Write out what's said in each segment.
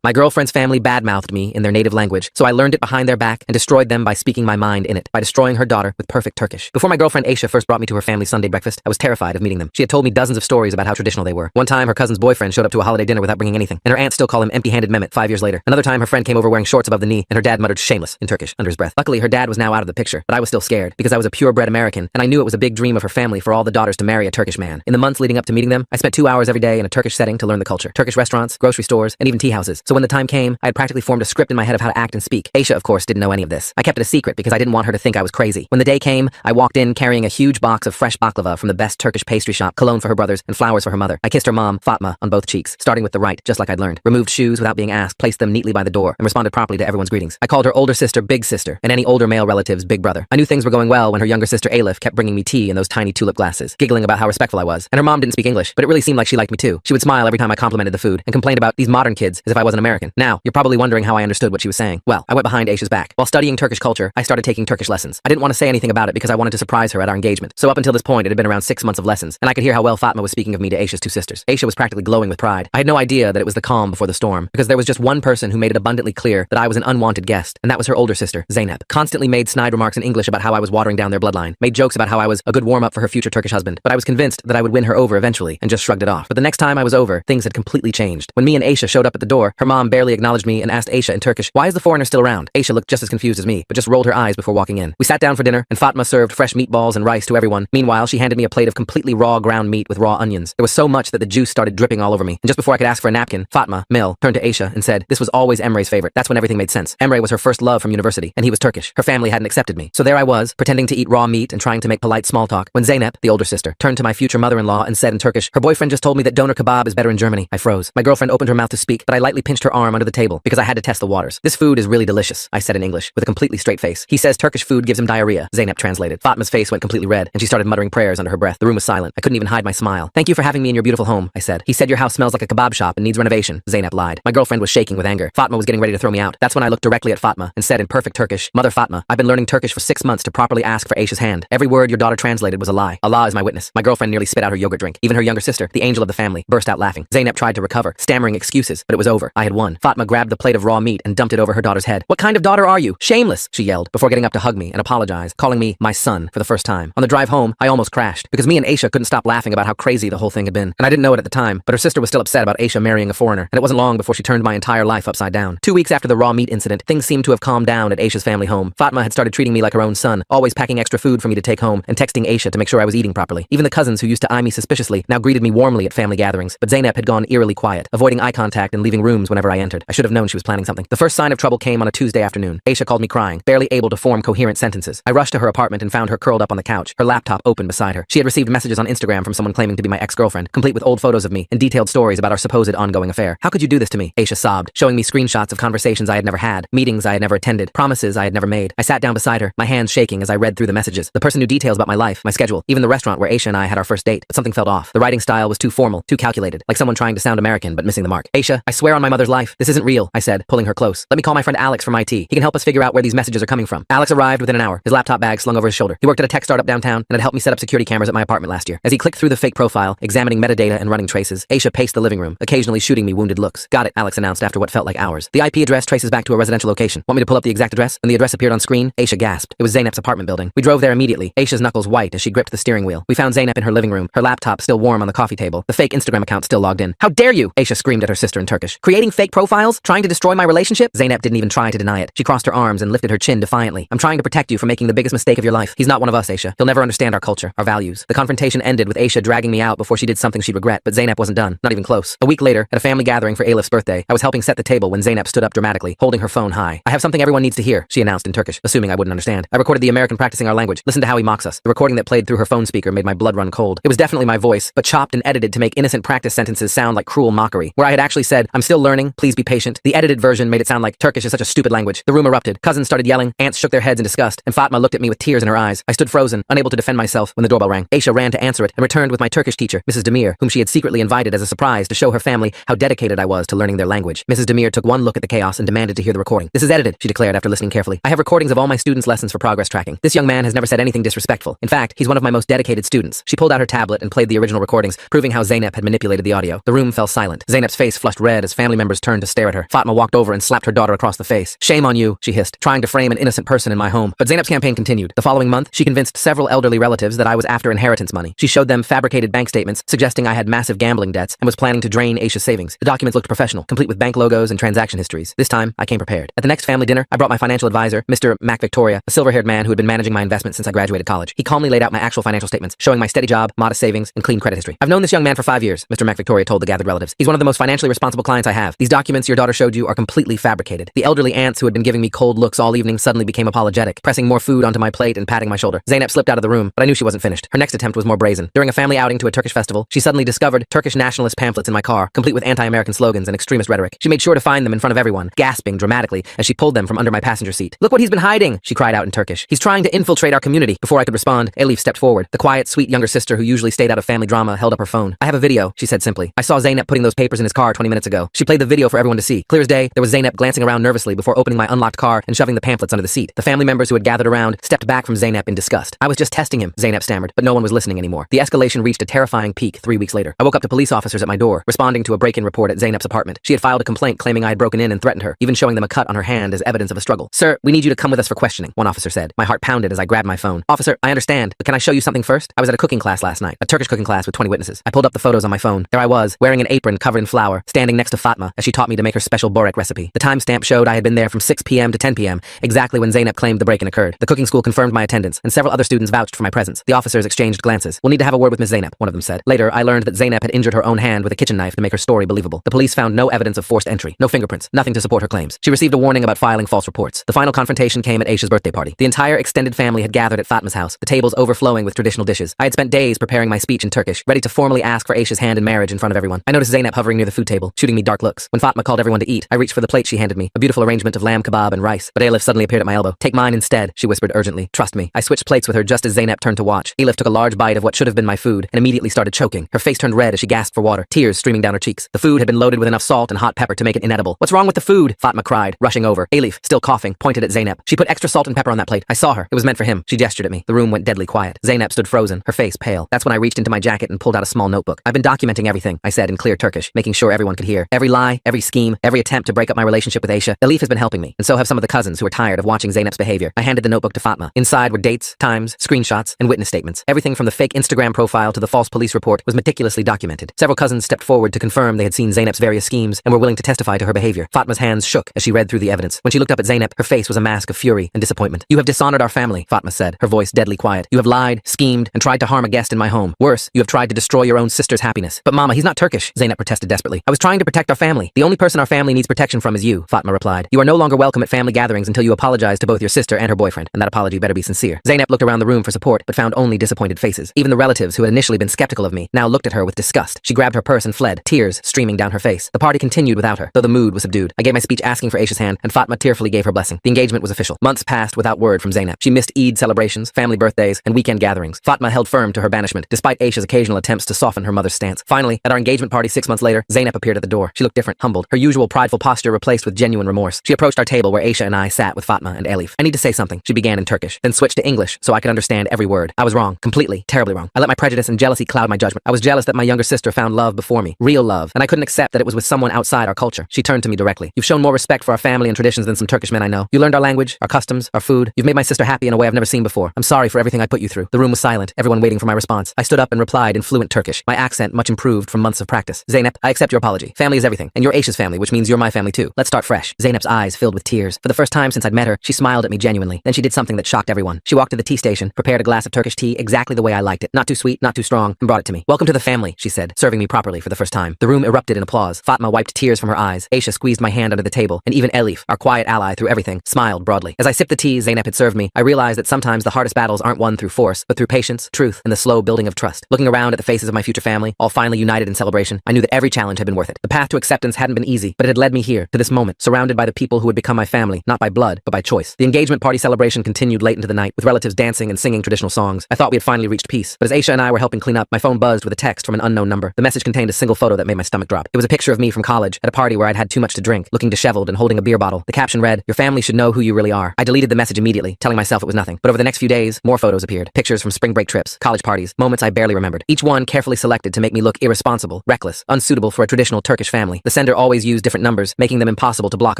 My girlfriend's family badmouthed me in their native language, so I learned it behind their back and destroyed them by speaking my mind in it, by destroying her daughter with perfect Turkish. Before my girlfriend Aisha first brought me to her family's Sunday breakfast, I was terrified of meeting them. She had told me dozens of stories about how traditional they were. One time, her cousin's boyfriend showed up to a holiday dinner without bringing anything, and her aunt still called him empty-handed Mehmet 5 years later. Another time, her friend came over wearing shorts above the knee, and her dad muttered shameless in Turkish under his breath. Luckily, her dad was now out of the picture, but I was still scared, because I was a purebred American, and I knew it was a big dream of her family for all the daughters to marry a Turkish man. In the months leading up to meeting them, I spent 2 hours every day in a Turkish setting to learn the culture. Turkish restaurants, grocery stores, and even tea houses. So when the time came, I had practically formed a script in my head of how to act and speak. Aisha, of course, didn't know any of this. I kept it a secret because I didn't want her to think I was crazy. When the day came, I walked in carrying a huge box of fresh baklava from the best Turkish pastry shop, cologne for her brothers, and flowers for her mother. I kissed her mom, Fatma, on both cheeks, starting with the right, just like I'd learned. Removed shoes without being asked, placed them neatly by the door, and responded properly to everyone's greetings. I called her older sister Big Sister, and any older male relatives Big Brother. I knew things were going well when her younger sister Alif kept bringing me tea in those tiny tulip glasses, giggling about how respectful I was. And her mom didn't speak English, but it really seemed like she liked me too. She would smile every time I complimented the food, and complained about these modern kids as if I wasn't American. Now, you're probably wondering how I understood what she was saying. Well, I went behind Aisha's back. While studying Turkish culture, I started taking Turkish lessons. I didn't want to say anything about it because I wanted to surprise her at our engagement. So up until this point, it had been around 6 months of lessons, and I could hear how well Fatma was speaking of me to Aisha's two sisters. Aisha was practically glowing with pride. I had no idea that it was the calm before the storm, because there was just one person who made it abundantly clear that I was an unwanted guest, and that was her older sister, Zeynep. Constantly made snide remarks in English about how I was watering down their bloodline, made jokes about how I was a good warm-up for her future Turkish husband, but I was convinced that I would win her over eventually, and just shrugged it off. But the next time I was over, things had completely changed. When me and Aisha showed up at the door, her mom barely acknowledged me and asked Aisha in Turkish, "Why is the foreigner still around?" Aisha looked just as confused as me, but just rolled her eyes before walking in. We sat down for dinner, and Fatma served fresh meatballs and rice to everyone. Meanwhile, she handed me a plate of completely raw ground meat with raw onions. There was so much that the juice started dripping all over me, and just before I could ask for a napkin, Fatma, Mil, turned to Aisha and said, "This was always Emre's favorite." That's when everything made sense. Emre was her first love from university, and he was Turkish. Her family hadn't accepted me. So there I was, pretending to eat raw meat and trying to make polite small talk, when Zeynep, the older sister, turned to my future mother-in-law and said in Turkish, "Her boyfriend just told me that doner kebab is better in Germany." I froze. My girlfriend opened her mouth to speak, but I lightly pinched her arm under the table because I had to test the waters. "This food is really delicious," I said in English, with a completely straight face. "He says Turkish food gives him diarrhea," Zeynep translated. Fatma's face went completely red, and she started muttering prayers under her breath. The room was silent. I couldn't even hide my smile. "Thank you for having me in your beautiful home," I said. "He said your house smells like a kebab shop and needs renovation," Zeynep lied. My girlfriend was shaking with anger. Fatma was getting ready to throw me out. That's when I looked directly at Fatma and said in perfect Turkish, "Mother Fatma, I've been learning Turkish for 6 months to properly ask for Aisha's hand. Every word your daughter translated was a lie. Allah is my witness." My girlfriend nearly spit out her yogurt drink. Even her younger sister, the angel of the family, burst out laughing. Zeynep tried to recover, stammering excuses, but it was over. I had won. Fatma grabbed the plate of raw meat and dumped it over her daughter's head. "What kind of daughter are you? Shameless!" she yelled, before getting up to hug me and apologize, calling me my son for the first time. On the drive home, I almost crashed, because me and Aisha couldn't stop laughing about how crazy the whole thing had been. And I didn't know it at the time, but her sister was still upset about Aisha marrying a foreigner, and it wasn't long before she turned my entire life upside down. 2 weeks after the raw meat incident, things seemed to have calmed down at Aisha's family home. Fatma had started treating me like her own son, always packing extra food for me to take home, and texting Aisha to make sure I was eating properly. Even the cousins who used to eye me suspiciously now greeted me warmly at family gatherings, but Zeynep had gone eerily quiet, avoiding eye contact and leaving rooms whenever I entered. I should have known she was planning something. The first sign of trouble came on a Tuesday afternoon. Aisha called me crying, barely able to form coherent sentences. I rushed to her apartment and found her curled up on the couch, her laptop open beside her. She had received messages on Instagram from someone claiming to be my ex-girlfriend, complete with old photos of me and detailed stories about our supposed ongoing affair. "How could you do this to me?" Aisha sobbed, showing me screenshots of conversations I had never had, meetings I had never attended, promises I had never made. I sat down beside her, my hands shaking as I read through the messages. The person knew details about my life, my schedule, even the restaurant where Aisha and I had our first date, but something felt off. The writing style was too formal, too calculated, like someone trying to sound American but missing the mark. "Aisha, I swear on my mother's life, this isn't real," I said, pulling her close. "Let me call my friend Alex from IT. He can help us figure out where these messages are coming from." Alex arrived within an hour, his laptop bag slung over his shoulder. He worked at a tech startup downtown and had helped me set up security cameras at my apartment last year. As he clicked through the fake profile, examining metadata and running traces, Aisha paced the living room, occasionally shooting me wounded looks. "Got it," Alex announced after what felt like hours. "The IP address traces back to a residential location. Want me to pull up the exact address?" When the address appeared on screen, Aisha gasped. It was Zeynep's apartment building. We drove there immediately, Aisha's knuckles white as she gripped the steering wheel. We found Zeynep in her living room, her laptop still warm on the coffee table, the fake Instagram account still logged in. "How dare you!" Aisha screamed at her sister in Turkish. "Creating fake profiles? Trying to destroy my relationship?" Zeynep didn't even try to deny it. She crossed her arms and lifted her chin defiantly. "I'm trying to protect you from making the biggest mistake of your life. He's not one of us, Aisha. He'll never understand our culture, our values." The confrontation ended with Aisha dragging me out before she did something she'd regret, but Zeynep wasn't done, not even close. A week later, at a family gathering for Alif's birthday, I was helping set the table when Zeynep stood up dramatically, holding her phone high. "I have something everyone needs to hear," she announced in Turkish, assuming I wouldn't understand. "I recorded the American practicing our language. Listen to how he mocks us." The recording that played through her phone speaker made my blood run cold. It was definitely my voice, but chopped and edited to make innocent practice sentences sound like cruel mockery. Where I had actually said, "I'm still learning, please be patient," the edited version made it sound like Turkish is such a stupid language. The room erupted. Cousins started yelling, aunts shook their heads in disgust, and Fatma looked at me with tears in her eyes. I stood frozen, unable to defend myself when the doorbell rang. Aisha ran to answer it and returned with my Turkish teacher, Mrs. Demir, whom she had secretly invited as a surprise to show her family how dedicated I was to learning their language. Mrs. Demir took one look at the chaos and demanded to hear the recording. "This is edited," she declared after listening carefully. "I have recordings of all my students' lessons for progress tracking. This young man has never said anything disrespectful. In fact, he's one of my most dedicated students." She pulled out her tablet and played the original recordings, proving how Zeynep had manipulated the audio. The room fell silent. Zeynep's face flushed red as family members members turned to stare at her. Fatma walked over and slapped her daughter across the face. "Shame on you," she hissed, trying to frame an innocent person in my home. But Zainab's campaign continued. The following month, she convinced several elderly relatives that I was after inheritance money. She showed them fabricated bank statements suggesting I had massive gambling debts and was planning to drain Aisha's savings. The documents looked professional, complete with bank logos and transaction histories. This time, I came prepared. At the next family dinner, I brought my financial advisor, Mr. Mac Victoria, a silver-haired man who had been managing my investments since I graduated college. He calmly laid out my actual financial statements, showing my steady job, modest savings, and clean credit history. "I've known this young man for 5 years," Mr. Mac Victoria told the gathered relatives. "He's one of the most financially responsible clients I have. These documents your daughter showed you are completely fabricated." The elderly aunts who had been giving me cold looks all evening suddenly became apologetic, pressing more food onto my plate and patting my shoulder. Zainab slipped out of the room, but I knew she wasn't finished. Her next attempt was more brazen. During a family outing to a Turkish festival, she suddenly discovered Turkish nationalist pamphlets in my car, complete with anti-American slogans and extremist rhetoric. She made sure to find them in front of everyone, gasping dramatically as she pulled them from under my passenger seat. "Look what he's been hiding," she cried out in Turkish. "He's trying to infiltrate our community." Before I could respond, Elif stepped forward. The quiet, sweet younger sister who usually stayed out of family drama held up her phone. "I have a video," she said simply. "I saw Zainab putting those papers in his car 20 minutes ago." She played the video for everyone to see. Clear as day, there was Zainab glancing around nervously before opening my unlocked car and shoving the pamphlets under the seat. The family members who had gathered around stepped back from Zainab in disgust. "I was just testing him," Zainab stammered, but no one was listening anymore. The escalation reached a terrifying peak 3 weeks later. I woke up to police officers at my door, responding to a break-in report at Zainab's apartment. She had filed a complaint claiming I had broken in and threatened her, even showing them a cut on her hand as evidence of a struggle. "Sir, we need you to come with us for questioning," one officer said. My heart pounded as I grabbed my phone. "Officer, I understand, but can I show you something first? I was at a cooking class last night, a Turkish cooking class with 20 witnesses. I pulled up the photos on my phone. There I was, wearing an apron covered in flour, standing next to Fatma as she taught me to make her special borek recipe. The timestamp showed I had been there from 6 p.m. to 10 p.m., exactly when Zainab claimed the break-in occurred. The cooking school confirmed my attendance, and several other students vouched for my presence. The officers exchanged glances. "We'll need to have a word with Ms. Zainab," one of them said. Later, I learned that Zainab had injured her own hand with a kitchen knife to make her story believable. The police found no evidence of forced entry, no fingerprints, nothing to support her claims. She received a warning about filing false reports. The final confrontation came at Aisha's birthday party. The entire extended family had gathered at Fatma's house, the tables overflowing with traditional dishes. I had spent days preparing my speech in Turkish, ready to formally ask for Aisha's hand in marriage in front of everyone. I noticed Zainab hovering near the food table, shooting me dark looks. When Fatma called everyone to eat, I reached for the plate she handed me, a beautiful arrangement of lamb kebab and rice. But Elif suddenly appeared at my elbow. "Take mine instead," she whispered urgently. "Trust me." I switched plates with her just as Zainab turned to watch. Elif took a large bite of what should have been my food and immediately started choking. Her face turned red as she gasped for water, tears streaming down her cheeks. The food had been loaded with enough salt and hot pepper to make it inedible. "What's wrong with the food?" Fatma cried, rushing over. Elif, still coughing, pointed at Zainab. "She put extra salt and pepper on that plate. I saw her. It was meant for him." She gestured at me. The room went deadly quiet. Zainab stood frozen, her face pale. That's when I reached into my jacket and pulled out a small notebook. "I've been documenting everything," I said in clear Turkish, making sure everyone could hear. "Every lie, every scheme, every attempt to break up my relationship with Aisha. Elif has been helping me, and so have some of the cousins who are tired of watching Zainab's behavior." I handed the notebook to Fatma. Inside were dates, times, screenshots, and witness statements. Everything from the fake Instagram profile to the false police report was meticulously documented. Several cousins stepped forward to confirm they had seen Zainab's various schemes and were willing to testify to her behavior. Fatma's hands shook as she read through the evidence. When she looked up at Zainab, her face was a mask of fury and disappointment. "You have dishonored our family," Fatma said, her voice deadly quiet. "You have lied, schemed, and tried to harm a guest in my home. Worse, you have tried to destroy your own sister's happiness." "But Mama, he's not Turkish," Zainab protested desperately. "I was trying to protect our family. The only person our family needs protection from is you," Fatma replied. "You are no longer welcome at family gatherings until you apologize to both your sister and her boyfriend, and that apology better be sincere." Zainab looked around the room for support, but found only disappointed faces. Even the relatives who had initially been skeptical of me now looked at her with disgust. She grabbed her purse and fled, tears streaming down her face. The party continued without her, though the mood was subdued. I gave my speech asking for Aisha's hand, and Fatma tearfully gave her blessing. The engagement was official. Months passed without word from Zainab. She missed Eid celebrations, family birthdays, and weekend gatherings. Fatma held firm to her banishment, despite Aisha's occasional attempts to soften her mother's stance. Finally, at our engagement party 6 months later, Zainab appeared at the door. She looked different, humbled, her usual prideful posture replaced with genuine remorse. She approached our table where Aisha and I sat with Fatma and Elif. "I need to say something," she began in Turkish, then switched to English so I could understand every word. "I was wrong, completely, terribly wrong. I let my prejudice and jealousy cloud my judgment. I was jealous that my younger sister found love before me, real love, and I couldn't accept that it was with someone outside our culture." She turned to me directly. "You've shown more respect for our family and traditions than some Turkish men I know. You learned our language, our customs, our food. You've made my sister happy in a way I've never seen before. I'm sorry for everything I put you through." The room was silent, everyone waiting for my response. I stood up and replied in fluent Turkish, my accent much improved from months of practice. "Zainab, I accept your apology. Family is everything, and you're Aisha's family, which means you're my family too. Let's start fresh." Zainab's eyes filled with tears. For the first time since I'd met her, she smiled at me genuinely. Then she did something that shocked everyone. She walked to the tea station, prepared a glass of Turkish tea exactly the way I liked it. Not too sweet, not too strong, and brought it to me. "Welcome to the family," she said, serving me properly for the first time. The room erupted in applause. Fatma wiped tears from her eyes. Aisha squeezed my hand under the table, and even Elif, our quiet ally through everything, smiled broadly. As I sipped the tea Zainab had served me, I realized that sometimes the hardest battles aren't won through force, but through patience, truth, and the slow building of trust. Looking around at the faces of my future family, all finally united in celebration, I knew that every challenge had been worth it. The path to acceptance hadn't been easy, but it had led me here, to this moment, surrounded by the people who would become my family, not by blood, but by choice. The engagement party celebration continued late into the night, with relatives dancing and singing traditional songs. I thought we had finally reached peace, but as Aisha and I were helping clean up, my phone buzzed with a text from an unknown number. The message contained a single photo that made my stomach drop. It was a picture of me from college, at a party where I'd had too much to drink, looking disheveled and holding a beer bottle. The caption read, "Your family should know who you really are." I deleted the message immediately, telling myself it was nothing. But over the next few days, more photos appeared. Pictures from spring break trips, college parties, moments I barely remembered. Each one carefully selected to make me look irresponsible, reckless, unsuitable for a traditional Turkish family. The sender always used different numbers, making them impossible to block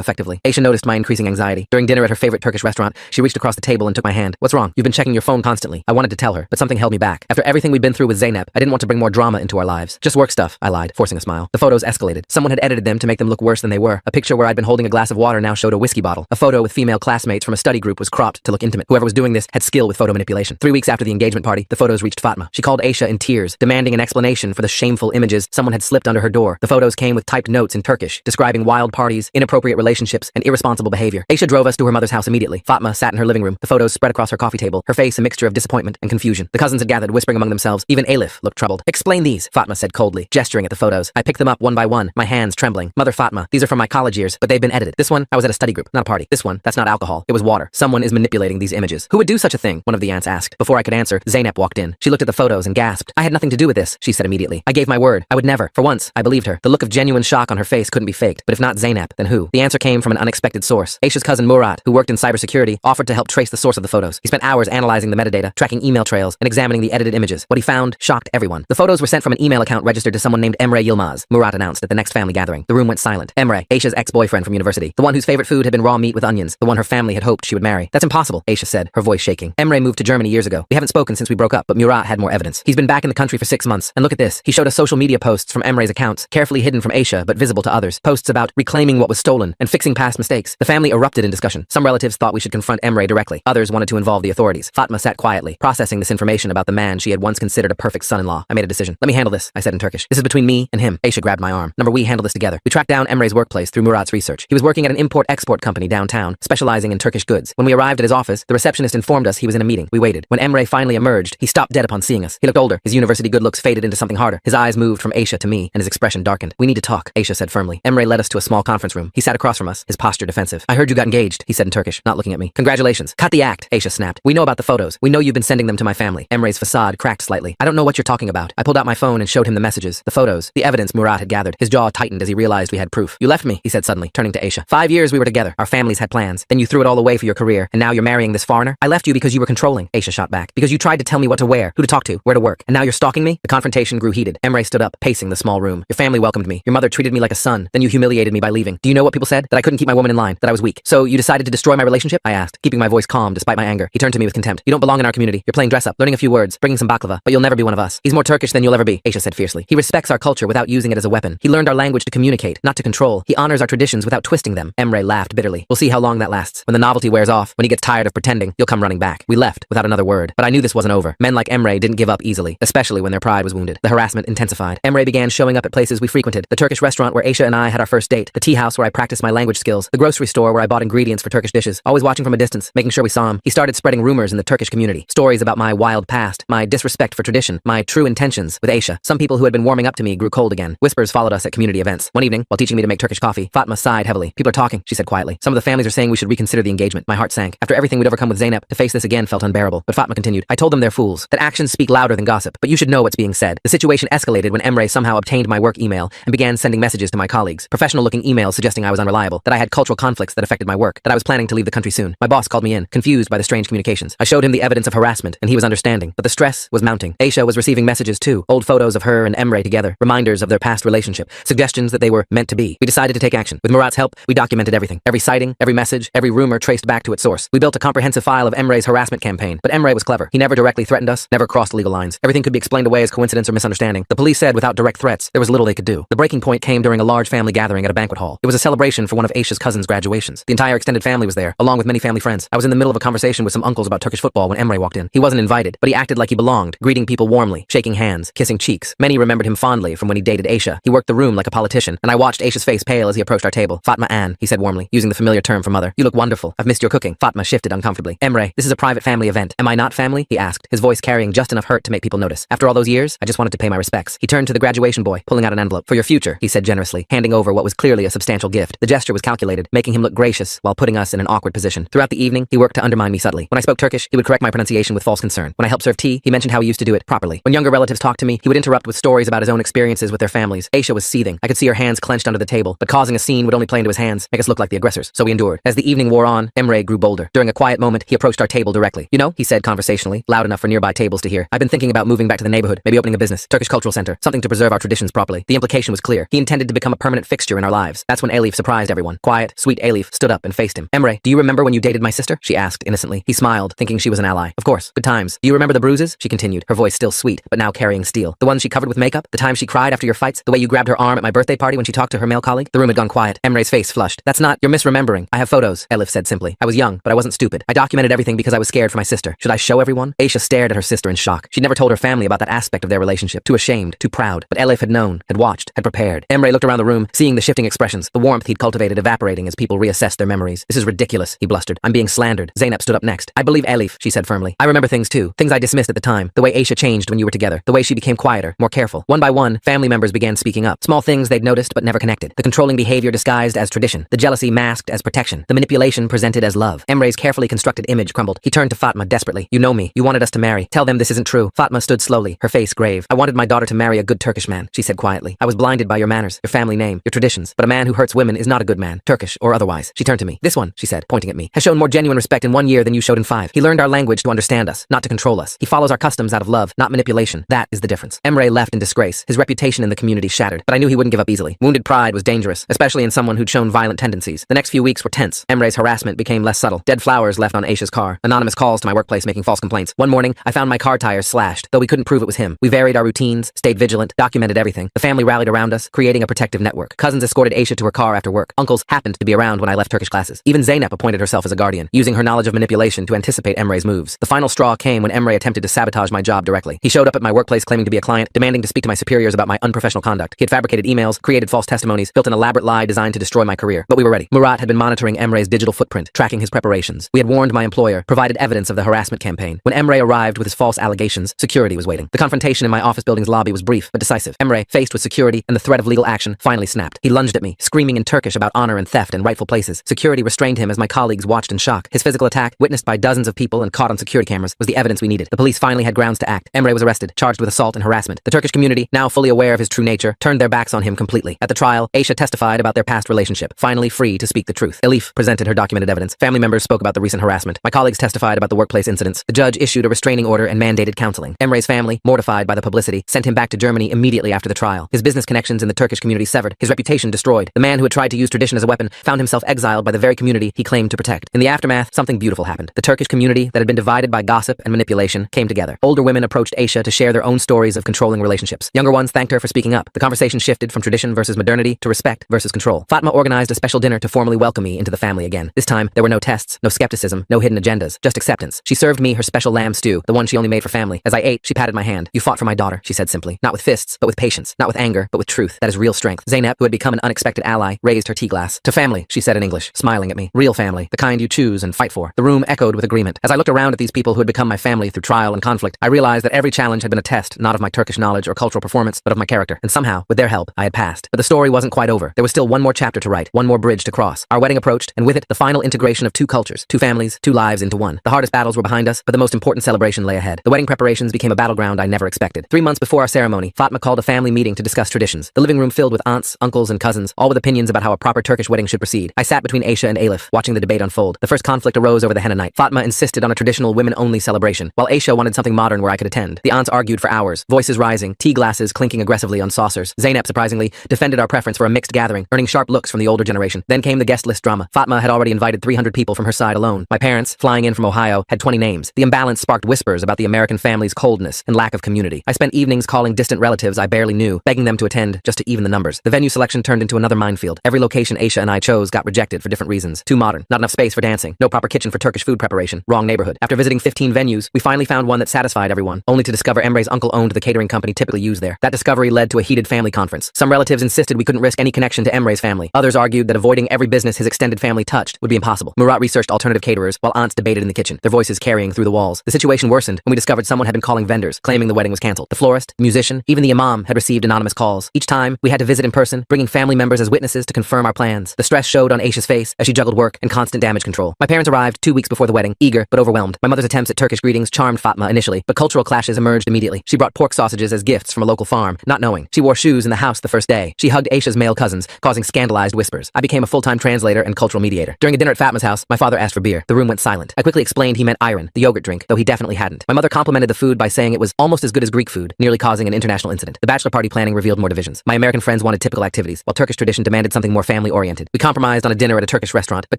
effectively. Aisha noticed my increasing anxiety. During dinner at her favorite Turkish restaurant, she reached across the table and took my hand. What's wrong? You've been checking your phone constantly. I wanted to tell her, but something held me back. After everything we'd been through with Zeynep, I didn't want to bring more drama into our lives. Just work stuff, I lied, forcing a smile. The photos escalated. Someone had edited them to make them look worse than they were. A picture where I'd been holding a glass of water now showed a whiskey bottle. A photo with female classmates from a study group was cropped to look intimate. Whoever was doing this had skill with photo manipulation. 3 weeks after the engagement party, the photos reached Fatma. She called Aisha in tears, demanding an explanation for the shameful images someone had slipped under her door. The photos came with typed notes in Turkish, describing wild parties, inappropriate relationships, and irresponsible behavior. Aisha drove us to her mother's house immediately. Fatma sat in her living room, the photos spread across her coffee table, her face a mixture of disappointment and confusion. The cousins had gathered, whispering among themselves. Even Alif looked troubled. Explain these, Fatma said coldly, gesturing at the photos. I picked them up one by one, my hands trembling. Mother Fatma, these are from my college years, but they've been edited. This one, I was at a study group, not a party. This one, that's not alcohol. It was water. Someone is manipulating these images. Who would do such a thing? One of the aunts asked. Before I could answer, Zeynep walked in. She looked at the photos and gasped. I had nothing to do with this, she said immediately. I gave my word. I would never. For once, I believed her. The look of genuine shock on her face couldn't be faked. But if not Zeynep, then who? The answer came from an unexpected source. Aisha's cousin Murat, who worked in cybersecurity, offered to help trace the source of the photos. He spent hours analyzing the metadata, tracking email trails, and examining the edited images. What he found shocked everyone. The photos were sent from an email account registered to someone named Emre Yilmaz. Murat announced at the next family gathering. The room went silent. Emre, Aisha's ex-boyfriend from university. The one whose favorite food had been raw meat with onions. The one her family had hoped she would marry. That's impossible, Aisha said, her voice shaking. Emre moved to Germany years ago. We haven't spoken since we broke up, but Murat had more evidence. He's been back in the country for 6 months. And look at this. He showed us social media posts from Emre's accounts, carefully hidden from Aisha, but visible to others. Posts about reclaiming what was stolen and fixing past mistakes. The family erupted in discussion. Some relatives thought we should confront Emre directly. Others wanted to involve the authorities. Fatma sat quietly, processing this information about the man she had once considered a perfect son-in-law. I made a decision. Let me handle this, I said in Turkish. This is between me and him. Aisha grabbed my arm. We handle this together. We tracked down Emre's workplace through Murat's research. He was working at an import-export company downtown, specializing in Turkish goods. When we arrived at his office, the receptionist informed us he was in a meeting. We waited. When Emre finally emerged, he stopped dead upon seeing us. He looked older. His university good looks faded into something harder. His eyes moved from Aisha to me, and his expression darkened. We need to talk, Aisha said firmly. Emre led us to a small conference room. He sat across from us, his posture defensive. I heard you got engaged, he said in Turkish, not looking at me. Congratulations. Cut the act, Aisha snapped. We know about the photos. We know you've been sending them to my family. Emre's facade cracked slightly. I don't know what you're talking about. I pulled out my phone and showed him the messages, the photos, the evidence Murat had gathered. His jaw tightened as he realized we had proof. You left me, he said suddenly, turning to Aisha. 5 years we were together. Our families had plans. Then you threw it all away for your career, and now you're marrying this foreigner? I left you because you were controlling, Aisha shot back. Because you tried to tell me what to wear, who to talk to, where to work, and now you're stalking me? The confrontation grew heated. Emre stood up, pacing the small room. Your family welcomed me. Your mother treated me like a son. Then you humiliated me by leaving. Do you know what people said? That I couldn't keep my woman in line, that I was weak. So you decided to destroy my relationship? I asked, keeping my voice calm despite my anger. He turned to me with contempt. You don't belong in our community. You're playing dress up, learning a few words, bringing some baklava, but you'll never be one of us. He's more Turkish than you'll ever be, Aisha said fiercely. He respects our culture without using it as a weapon. He learned our language to communicate, not to control. He honors our traditions without twisting them. Emre laughed bitterly. We'll see how long that lasts. When the novelty wears off, when he gets tired of pretending, you'll come running back. We left without another word. But I knew this wasn't over. Men like Emre didn't give up easily, especially when their pride was wounded. The harassment intensified. Emre began showing up at places we frequented. The Turkish restaurant where Aisha and I had our first date. The tea house where I practiced my language skills. The grocery store where I bought ingredients for Turkish dishes. Always watching from a distance, making sure we saw him. He started spreading rumors in the Turkish community. Stories about my wild past, my disrespect for tradition, my true intentions with Aisha. Some people who had been warming up to me grew cold again. Whispers followed us at community events. One evening, while teaching me to make Turkish coffee, Fatma sighed heavily. People are talking, she said quietly. Some of the families are saying we should reconsider the engagement. My heart sank. After everything we'd overcome with Zeynep, to face this again felt unbearable. But Fatma continued. I told them they're fools, that actions speak louder than gossip, but you should know what's being said. The situation escalated when Emre somehow obtained my work email and began sending messages to my colleagues. Professional-looking emails suggesting I was unreliable, that I had cultural conflicts that affected my work, that I was planning to leave the country soon. My boss called me in, confused by the strange communications. I showed him the evidence of harassment, and he was understanding, but the stress was mounting. Aisha was receiving messages too, old photos of her and Emre together, reminders of their past relationship, suggestions that they were meant to be. We decided to take action. With Murat's help, we documented everything. Every sighting, every message, every rumor traced back to its source. We built a comprehensive file of Emre's harassment campaign, but Emre was clever. He never directly threatened us, never crossed legal lines. Everything could be explained away as coincidence or misunderstanding. The police said without direct threats, there was little they could do. The breaking point came during a large family gathering at a banquet hall. It was a celebration for one of Aisha's cousins' graduations. The entire extended family was there, along with many family friends. I was in the middle of a conversation with some uncles about Turkish football when Emre walked in. He wasn't invited, but he acted like he belonged, greeting people warmly, shaking hands, kissing cheeks. Many remembered him fondly from when he dated Aisha. He worked the room like a politician, and I watched Aisha's face pale as he approached our table. Fatma Ann, he said warmly, using the familiar term for mother. You look wonderful. I've missed your cooking. Fatma shifted uncomfortably. Emre, this is a private family event. Am I not family? He asked, his voice carrying just enough hurt to make people notice. After all those years, I just wanted to pay my respects. He turned to the graduation boy, pulling out an envelope. For your future, he said generously, handing over what was clearly a substantial gift. The gesture was calculated, making him look gracious while putting us in an awkward position. Throughout the evening, he worked to undermine me subtly. When I spoke Turkish, he would correct my pronunciation with false concern. When I helped serve tea, he mentioned how he used to do it properly. When younger relatives talked to me, he would interrupt with stories about his own experiences with their families. Aisha was seething. I could see her hands clenched under the table, but causing a scene would only play into his hands, make us look like the aggressors. So we endured. As the evening wore on, Emre grew bolder. During a quiet moment, he approached our table directly. You know, he said conversationally, loud enough for nearby tables to hear. I've been thinking about moving back to the neighborhood, maybe opening a business, Turkish cultural center, something to preserve our traditions properly. The implication was clear. He intended to to become a permanent fixture in our lives. That's when Elif surprised everyone. Quiet, sweet Elif stood up and faced him. Emre, do you remember when you dated my sister? She asked innocently. He smiled, thinking she was an ally. Of course, good times. Do you remember the bruises? She continued, her voice still sweet, but now carrying steel. The ones she covered with makeup? The time she cried after your fights? The way you grabbed her arm at my birthday party when she talked to her male colleague? The room had gone quiet. Emre's face flushed. That's not, you're misremembering. I have photos, Elif said simply. I was young, but I wasn't stupid. I documented everything because I was scared for my sister. Should I show everyone? Aisha stared at her sister in shock. She'd never told her family about that aspect of their relationship. Too ashamed, too proud. But Elif had known, had watched, had prepared. Emre looked around the room, seeing the shifting expressions, the warmth he'd cultivated evaporating as people reassessed their memories. This is ridiculous, he blustered. I'm being slandered. Zainab stood up next. I believe Elif, she said firmly. I remember things too. Things I dismissed at the time. The way Aisha changed when you were together. The way she became quieter, more careful. One by one, family members began speaking up. Small things they'd noticed but never connected. The controlling behavior disguised as tradition. The jealousy masked as protection. The manipulation presented as love. Emre's carefully constructed image crumbled. He turned to Fatma desperately. You know me. You wanted us to marry. Tell them this isn't true. Fatma stood slowly, her face grave. I wanted my daughter to marry a good Turkish man, she said quietly. I was blinded by your manners, your family name, your traditions. But a man who hurts women is not a good man, Turkish or otherwise. She turned to me. This one, she said, pointing at me, has shown more genuine respect in 1 year than you showed in 5. He learned our language to understand us, not to control us. He follows our customs out of love, not manipulation. That is the difference. Emre left in disgrace, his reputation in the community shattered. But I knew he wouldn't give up easily. Wounded pride was dangerous, especially in someone who'd shown violent tendencies. The next few weeks were tense. Emre's harassment became less subtle. Dead flowers left on Aisha's car. Anonymous calls to my workplace making false complaints. One morning, I found my car tires slashed, though we couldn't prove it was him. We varied our routines, stayed vigilant, documented everything. The family rallied around us, creating a protective network. Cousins escorted Aisha to her car after work. Uncles happened to be around when I left Turkish classes. Even Zainab appointed herself as a guardian, using her knowledge of manipulation to anticipate Emre's moves. The final straw came when Emre attempted to sabotage my job directly. He showed up at my workplace claiming to be a client, demanding to speak to my superiors about my unprofessional conduct. He had fabricated emails, created false testimonies, built an elaborate lie designed to destroy my career. But we were ready. Murat had been monitoring Emre's digital footprint, tracking his preparations. We had warned my employer, provided evidence of the harassment campaign. When Emre arrived with his false allegations, security was waiting. The confrontation in my office building's lobby was brief but decisive. Emre, faced with security and the threat of legal action, finally snapped. He lunged at me, screaming in Turkish about honor and theft and rightful places. Security restrained him as my colleagues watched in shock. His physical attack, witnessed by dozens of people and caught on security cameras, was the evidence we needed. The police finally had grounds to act. Emre was arrested, charged with assault and harassment. The Turkish community, now fully aware of his true nature, turned their backs on him completely. At the trial, Aisha testified about their past relationship, finally free to speak the truth. Elif presented her documented evidence. Family members spoke about the recent harassment. My colleagues testified about the workplace incidents. The judge issued a restraining order and mandated counseling. Emre's family, mortified by the publicity, sent him back to Germany immediately after the trial. His business connections in the Turkish community severed, his reputation destroyed. The man who had tried to use tradition as a weapon found himself exiled by the very community he claimed to protect. In the aftermath, something beautiful happened. The Turkish community that had been divided by gossip and manipulation came together. Older women approached Aisha to share their own stories of controlling relationships. Younger ones thanked her for speaking up. The conversation shifted from tradition versus modernity to respect versus control. Fatma organized a special dinner to formally welcome me into the family again. This time, there were no tests, no skepticism, no hidden agendas, just acceptance. She served me her special lamb stew, the one she only made for family. As I ate, she patted my hand. You fought for my daughter, she said simply. Not with fists, but with patience. Not with anger, but with truth. That is real strength. Zainab, who had become an unexpected ally, raised her tea glass. To family, she said in English, smiling at me. Real family, the kind you choose and fight for. The room echoed with agreement. As I looked around at these people who had become my family through trial and conflict, I realized that every challenge had been a test, not of my Turkish knowledge or cultural performance, but of my character. And somehow, with their help, I had passed. But the story wasn't quite over. There was still one more chapter to write, one more bridge to cross. Our wedding approached, and with it, the final integration of two cultures, two families, two lives into one. The hardest battles were behind us, but the most important celebration lay ahead. The wedding preparations became a battleground I never expected. 3 months before our ceremony, Fatma called a family meeting to discuss traditions. The living room filled with aunts, uncles, and cousins, all with opinions about how a proper Turkish wedding should proceed. I sat between Aisha and Elif, watching the debate unfold. The first conflict arose over the henna night. Fatma insisted on a traditional women-only celebration, while Aisha wanted something modern where I could attend. The aunts argued for hours, voices rising, tea glasses clinking aggressively on saucers. Zainab, surprisingly, defended our preference for a mixed gathering, earning sharp looks from the older generation. Then came the guest list drama. Fatma had already invited 300 people from her side alone. My parents, flying in from Ohio, had 20 names. The imbalance sparked whispers about the American family's coldness and lack of community. I spent evenings calling distant relatives I barely knew, begging them to attend just to even the numbers. The venue selection turned into another minefield. Every location Aisha and I chose got rejected for different reasons. Too modern, not enough space for dancing, no proper kitchen for Turkish food preparation, wrong neighborhood. After visiting 15 venues, we finally found one that satisfied everyone, only to discover Emre's uncle owned the catering company typically used there. That discovery led to a heated family conference. Some relatives insisted we couldn't risk any connection to Emre's family. Others argued that avoiding every business his extended family touched would be impossible. Murat researched alternative caterers, while aunts debated in the kitchen, their voices carrying through the walls. The situation worsened when we discovered someone had been calling vendors, claiming the wedding was cancelled. The florist, the musician, even the imam had received anonymous calls. Each time, we had to visit in person, bringing family members as witnesses to confirm our plans. The stress showed on Aisha's face as she juggled work and constant damage control. My parents arrived 2 weeks before the wedding, eager but overwhelmed. My mother's attempts at Turkish greetings charmed Fatma initially, but cultural clashes emerged immediately. She brought pork sausages as gifts from a local farm, not knowing. She wore shoes in the house the first day. She hugged Aisha's male cousins, causing scandalized whispers. I became a full-time translator and cultural mediator. During a dinner at Fatma's house, my father asked for beer. The room went silent. I quickly explained he meant ayran, the yogurt drink, though he definitely hadn't. My mother complimented the food by saying it was almost as good as Greek food, nearly causing an international incident. The bachelor party planning revealed more divisions. My American friends friends wanted typical activities, while Turkish tradition demanded something more family-oriented. We compromised on a dinner at a Turkish restaurant, but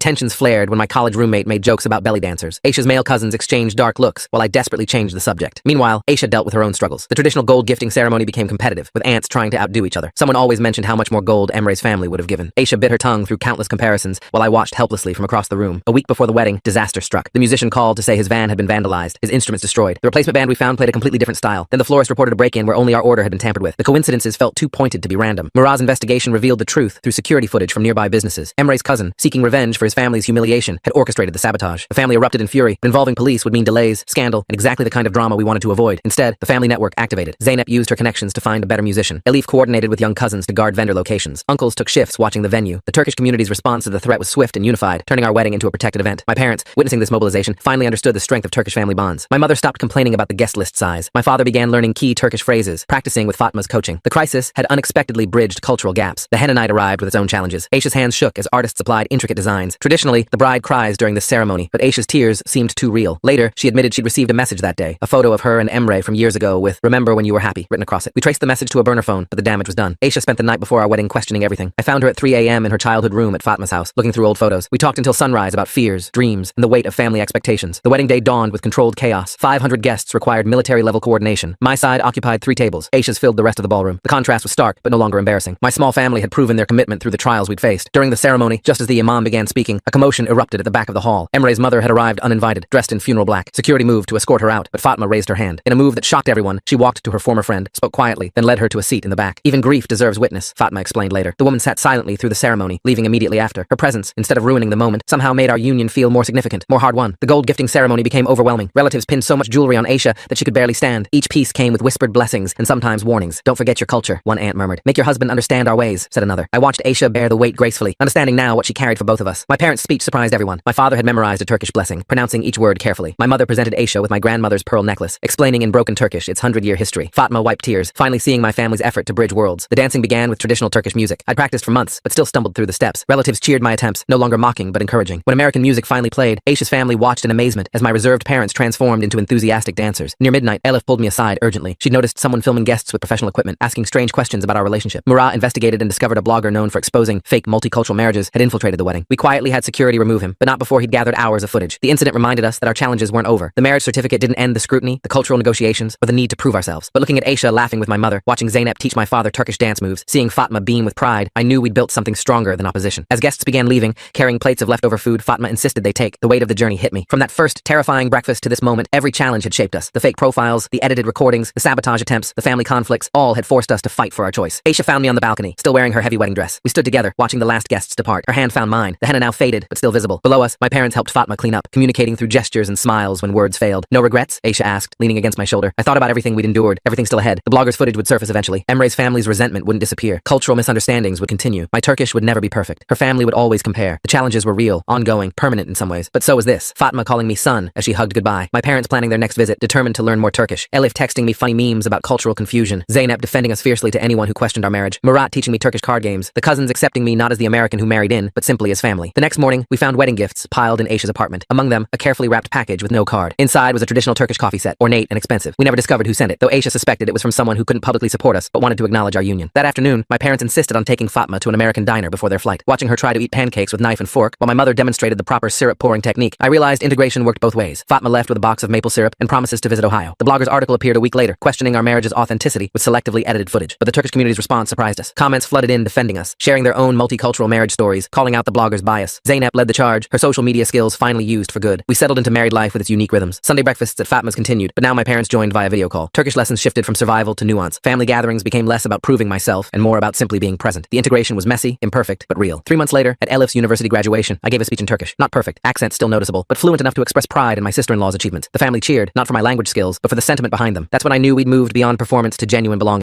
tensions flared when my college roommate made jokes about belly dancers. Aisha's male cousins exchanged dark looks, while I desperately changed the subject. Meanwhile, Aisha dealt with her own struggles. The traditional gold gifting ceremony became competitive, with aunts trying to outdo each other. Someone always mentioned how much more gold Emre's family would have given. Aisha bit her tongue through countless comparisons, while I watched helplessly from across the room. A week before the wedding, disaster struck. The musician called to say his van had been vandalized, his instruments destroyed. The replacement band we found played a completely different style. Then the florist reported a break-in where only our order had been tampered with. The coincidences felt too pointed to be random. Murat's investigation revealed the truth through security footage from nearby businesses. Emre's cousin, seeking revenge for his family's humiliation, had orchestrated the sabotage. The family erupted in fury, but involving police would mean delays, scandal, and exactly the kind of drama we wanted to avoid. Instead, the family network activated. Zeynep used her connections to find a better musician. Elif coordinated with young cousins to guard vendor locations. Uncles took shifts watching the venue. The Turkish community's response to the threat was swift and unified, turning our wedding into a protected event. My parents, witnessing this mobilization, finally understood the strength of Turkish family bonds. My mother stopped complaining about the guest list size. My father began learning key Turkish phrases, practicing with Fatma's coaching. The crisis had unexpectedly bridged cultural gaps. The henna night arrived with its own challenges. Aisha's hands shook as artists applied intricate designs. Traditionally, the bride cries during this ceremony, but Aisha's tears seemed too real. Later, she admitted she'd received a message that day, a photo of her and Emre from years ago with "Remember when you were happy" written across it. We traced the message to a burner phone, but the damage was done. Aisha spent the night before our wedding questioning everything. I found her at 3 a.m. in her childhood room at Fatma's house, looking through old photos. We talked until sunrise about fears, dreams, and the weight of family expectations. The wedding day dawned with controlled chaos. 500 guests required military-level coordination. My side occupied 3 tables. Aisha's filled the rest of the ballroom. The contrast was stark, but no longer embarrassing. My small family had proven their commitment through the trials we'd faced. During the ceremony, just as the imam began speaking, a commotion erupted at the back of the hall. Emre's mother had arrived uninvited, dressed in funeral black. Security moved to escort her out, but Fatma raised her hand. In a move that shocked everyone, she walked to her former friend, spoke quietly, then led her to a seat in the back. Even grief deserves witness, Fatma explained later. The woman sat silently through the ceremony, leaving immediately after. Her presence, instead of ruining the moment, somehow made our union feel more significant, more hard-won. The gold gifting ceremony became overwhelming. Relatives pinned so much jewelry on Aisha that she could barely stand. Each piece came with whispered blessings and sometimes warnings. "Don't forget your culture," one aunt murmured. "Make your husband understand our ways," said another. I watched Aisha bear the weight gracefully, understanding now what she carried for both of us. My parents' speech surprised everyone. My father had memorized a Turkish blessing, pronouncing each word carefully. My mother presented Aisha with my grandmother's pearl necklace, explaining in broken Turkish its 100-year history. Fatma wiped tears, finally seeing my family's effort to bridge worlds. The dancing began with traditional Turkish music. I'd practiced for months, but still stumbled through the steps. Relatives cheered my attempts, no longer mocking but encouraging. When American music finally played, Aisha's family watched in amazement as my reserved parents transformed into enthusiastic dancers. Near midnight, Elif pulled me aside urgently. She'd noticed someone filming guests with professional equipment, asking strange questions about our relationship. Murat investigated and discovered a blogger known for exposing fake multicultural marriages had infiltrated the wedding. We quietly had security remove him, but not before he'd gathered hours of footage. The incident reminded us that our challenges weren't over. The marriage certificate didn't end the scrutiny, the cultural negotiations, or the need to prove ourselves. But looking at Aisha laughing with my mother, watching Zeynep teach my father Turkish dance moves, seeing Fatma beam with pride, I knew we'd built something stronger than opposition. As guests began leaving, carrying plates of leftover food Fatma insisted they take, the weight of the journey hit me. From that first terrifying breakfast to this moment, every challenge had shaped us. The fake profiles, the edited recordings, the sabotage attempts, the family conflicts, all had forced us to fight for our choice. Aisha found me on the balcony, still wearing her heavy wedding dress. We stood together, watching the last guests depart. Her hand found mine, the henna now faded, but still visible. Below us, my parents helped Fatma clean up, communicating through gestures and smiles when words failed. "No regrets?" Aisha asked, leaning against my shoulder. I thought about everything we'd endured, everything still ahead. The blogger's footage would surface eventually. Emre's family's resentment wouldn't disappear. Cultural misunderstandings would continue. My Turkish would never be perfect. Her family would always compare. The challenges were real, ongoing, permanent in some ways. But so was this. Fatma calling me son as she hugged goodbye. My parents planning their next visit, determined to learn more Turkish. Elif texting me funny memes about cultural confusion. Zeynep defending us fiercely to anyone who questioned our marriage. Murat teaching me Turkish card games. The cousins accepting me not as the American who married in, but simply as family. The next morning, we found wedding gifts piled in Aisha's apartment. Among them, a carefully wrapped package with no card. Inside was a traditional Turkish coffee set, ornate and expensive. We never discovered who sent it, though Aisha suspected it was from someone who couldn't publicly support us, but wanted to acknowledge our union. That afternoon, my parents insisted on taking Fatma to an American diner before their flight. Watching her try to eat pancakes with knife and fork, while my mother demonstrated the proper syrup pouring technique, I realized integration worked both ways. Fatma left with a box of maple syrup and promises to visit Ohio. The blogger's article appeared a week later, questioning our marriage's authenticity with selectively edited footage. But the Turkish community's response surprised us. Comments flooded in defending us, sharing their own multicultural marriage stories, calling out the blogger's bias. Zeynep led the charge, her social media skills finally used for good. We settled into married life with its unique rhythms. Sunday breakfasts at Fatma's continued, but now my parents joined via video call. Turkish lessons shifted from survival to nuance. Family gatherings became less about proving myself and more about simply being present. The integration was messy, imperfect, but real. 3 months later, at Elif's university graduation, I gave a speech in Turkish. Not perfect, accent still noticeable, but fluent enough to express pride in my sister-in-law's achievements. The family cheered, not for my language skills, but for the sentiment behind them. That's when I knew we'd moved beyond performance to genuine belonging.